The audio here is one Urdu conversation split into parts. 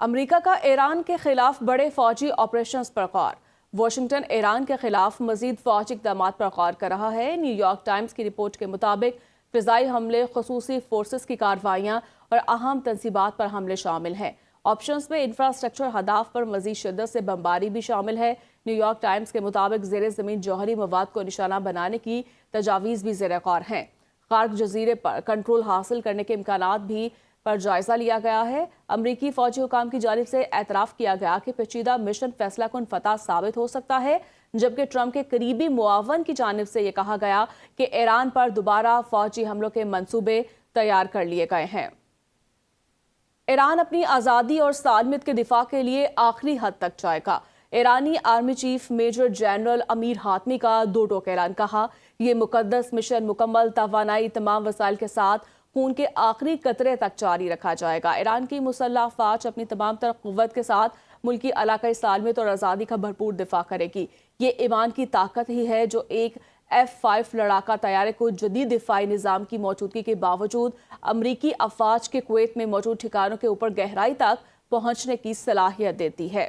امریکہ کا ایران کے خلاف بڑے فوجی آپریشنز پر غور۔ واشنگٹن ایران کے خلاف مزید فوجی اقدامات پر غور کر رہا ہے۔ نیو یارک ٹائمز کی رپورٹ کے مطابق فضائی حملے، خصوصی فورسز کی کارروائیاں اور اہم تنصیبات پر حملے شامل ہیں۔ آپشنز میں انفراسٹرکچر اہداف پر مزید شدت سے بمباری بھی شامل ہے۔ نیو یارک ٹائمز کے مطابق زیر زمین جوہری مواد کو نشانہ بنانے کی تجاویز بھی زیر غور ہیں۔ خارق جزیرے پر کنٹرول حاصل کرنے کے امکانات بھی پر جائزہ لیا گیا ہے۔ امریکی فوجی حکام کی جانب سے اعتراف کیا گیا کہ پیچیدہ مشن فیصلہ کن فتح ثابت ہو سکتا ہے، جبکہ ٹرمپ کے قریبی معاون کی جانب سے یہ کہا گیا کہ ایران پر دوبارہ فوجی حملوں کے منصوبے تیار کر لیے گئے ہیں۔ ایران اپنی آزادی اور سالمیت کے دفاع کے لیے آخری حد تک جائے گا۔ ایرانی آرمی چیف میجر جنرل امیر حاتمی کا دو ٹوک اعلان، کہا یہ مقدس مشن مکمل توانائی تمام وسائل کے ساتھ خون کے آخری قطرے تک جاری رکھا جائے گا۔ ایران کی مسلح افواج اپنی تمام تر قوت کے ساتھ ملکی علاقائی سالمیت اور آزادی کا بھرپور دفاع کرے گی۔ یہ ایمان کی طاقت ہی ہے جو ایک F-5 لڑاکا طیارے کو جدید دفاعی نظام کی موجودگی کے باوجود امریکی افواج کے کویت میں موجود ٹھکانوں کے اوپر گہرائی تک پہنچنے کی صلاحیت دیتی ہے۔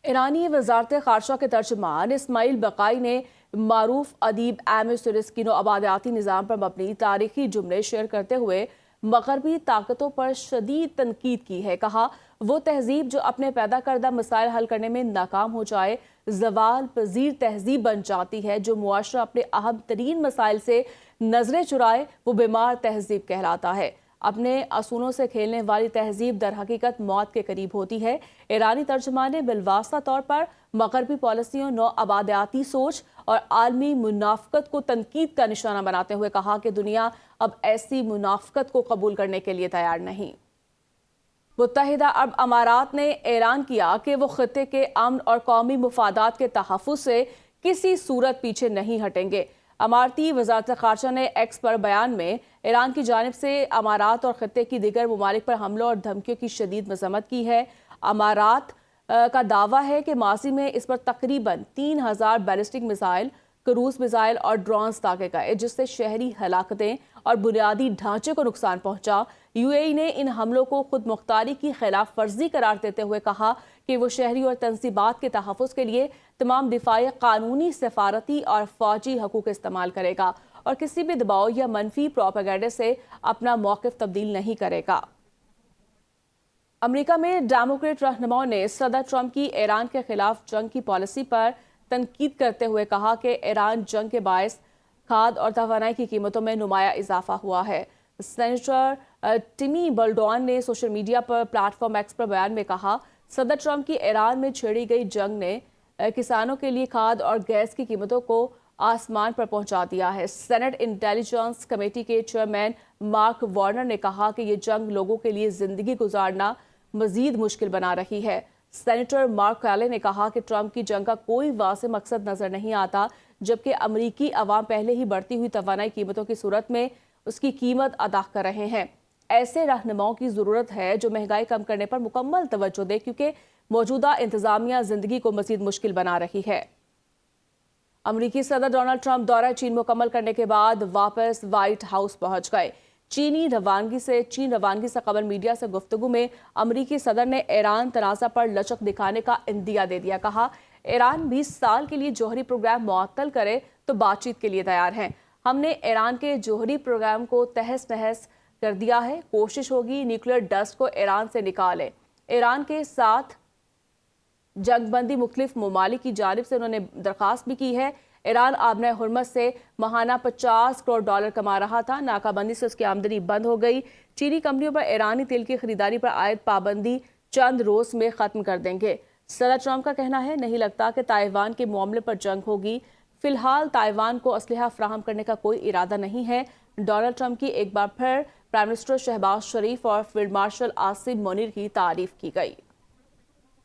ایرانی وزارت خارجہ کے ترجمان اسماعیل بقائی نے معروف ادیب ایم ایس سیرس آبادیاتی نظام پر مبنی تاریخی جملے شیئر کرتے ہوئے مغربی طاقتوں پر شدید تنقید کی ہے۔ کہا وہ تہذیب جو اپنے پیدا کردہ مسائل حل کرنے میں ناکام ہو جائے زوال پذیر تہذیب بن جاتی ہے۔ جو معاشرہ اپنے اہم ترین مسائل سے نظریں چرائے وہ بیمار تہذیب کہلاتا ہے۔ اپنے اصولوں سے کھیلنے والی تہذیب در حقیقت موت کے قریب ہوتی ہے۔ ایرانی ترجمان نے بالواسطہ طور پر مغربی پالیسیوں، نو آبادیاتی سوچ اور عالمی منافقت کو تنقید کا نشانہ بناتے ہوئے کہا کہ دنیا اب ایسی منافقت کو قبول کرنے کے لیے تیار نہیں۔ متحدہ عرب امارات نے اعلان کیا کہ وہ خطے کے امن اور قومی مفادات کے تحفظ سے کسی صورت پیچھے نہیں ہٹیں گے۔ اماراتی وزارت خارجہ نے ایکس پر بیان میں ایران کی جانب سے امارات اور خطے کی دیگر ممالک پر حملوں اور دھمکیوں کی شدید مذمت کی ہے۔ امارات کا دعویٰ ہے کہ ماضی میں اس پر تقریباً 3000 بیلسٹک میزائل، کروز میزائل اور ڈرونز داغے گئے، جس سے شہری ہلاکتیں اور بنیادی ڈھانچے کو نقصان پہنچا۔ یو اے ای نے ان حملوں کو خود مختاری کی خلاف ورزی قرار دیتے ہوئے کہا کہ وہ شہری اور تنصیبات کے تحفظ کے لیے تمام دفاعی، قانونی، سفارتی اور فوجی حقوق استعمال کرے گا اور کسی بھی دباؤ یا منفی پروپیگنڈے سے اپنا موقف تبدیل نہیں کرے گا۔ امریکہ میں ڈیموکریٹ رہنماؤں نے صدر ٹرمپ کی ایران کے خلاف جنگ کی پالیسی پر تنقید کرتے ہوئے کہا کہ ایران جنگ کے باعث کھاد اور توانائی کی قیمتوں میں نمایاں اضافہ ہوا ہے۔ سینیٹر ٹیمی بلڈون نے سوشل میڈیا پر پلیٹ فارم ایکس پر بیان میں کہا صدر ٹرمپ کی ایران میں چھیڑی گئی جنگ نے کسانوں کے لیے کھاد اور گیس کی قیمتوں کو آسمان پر پہنچا دیا ہے۔ سینٹ انٹیلیجنس کمیٹی کے چیئرمین مارک وارنر نے کہا کہ یہ جنگ لوگوں کے لیے زندگی گزارنا مزید مشکل بنا رہی ہے۔ سینیٹر مارک کیلی نے کہا کہ ٹرمپ کی جنگ کا کوئی واضح مقصد نظر نہیں آتا، جبکہ امریکی عوام پہلے ہی بڑھتی ہوئی توانائی قیمتوں کی صورت میں اس کی قیمت ادا کر رہے ہیں۔ ایسے رہنماؤں کی ضرورت ہے جو مہنگائی کم کرنے پر مکمل توجہ دے، کیونکہ موجودہ انتظامیہ زندگی کو مزید مشکل بنا رہی ہے۔ امریکی صدر ڈونلڈ ٹرمپ دورہ چین مکمل کرنے کے بعد واپس وائٹ ہاؤس پہنچ گئے۔ چین روانگی سے قبل میڈیا سے گفتگو میں امریکی صدر نے ایران تنازع پر لچک دکھانے کا عندیہ دے دیا۔ کہا ایران 20 سال کے لیے جوہری پروگرام معطل کرے تو بات چیت کے لیے تیار ہیں۔ ہم نے ایران کے جوہری پروگرام کو تہس نہس کر دیا ہے، کوشش ہوگی نیوکلیر ڈسٹ کو ایران سے نکالے۔ ایران کے ساتھ جنگ بندی مختلف ممالک کی جانب سے انہوں نے درخواست بھی کی ہے۔ ایران آبنہ ہرمز سے ماہانہ $50 کروڑ کما رہا تھا، ناکہ بندی سے اس کی آمدنی بند ہو گئی۔ چینی کمپنیوں پر ایرانی تیل کی خریداری پر عائد پابندی چند روز میں ختم کر دیں گے۔ صدر ٹرمپ کا کہنا ہے نہیں لگتا کہ تائیوان کے معاملے پر جنگ ہوگی۔ فی الحال تائیوان کو اسلحہ فراہم کرنے کا کوئی ارادہ نہیں ہے۔ ڈونلڈ ٹرمپ کی ایک بار پھر پرائم منسٹر شہباز شریف اور فیلڈ مارشل عاصم منیر کی تعریف کی گئی۔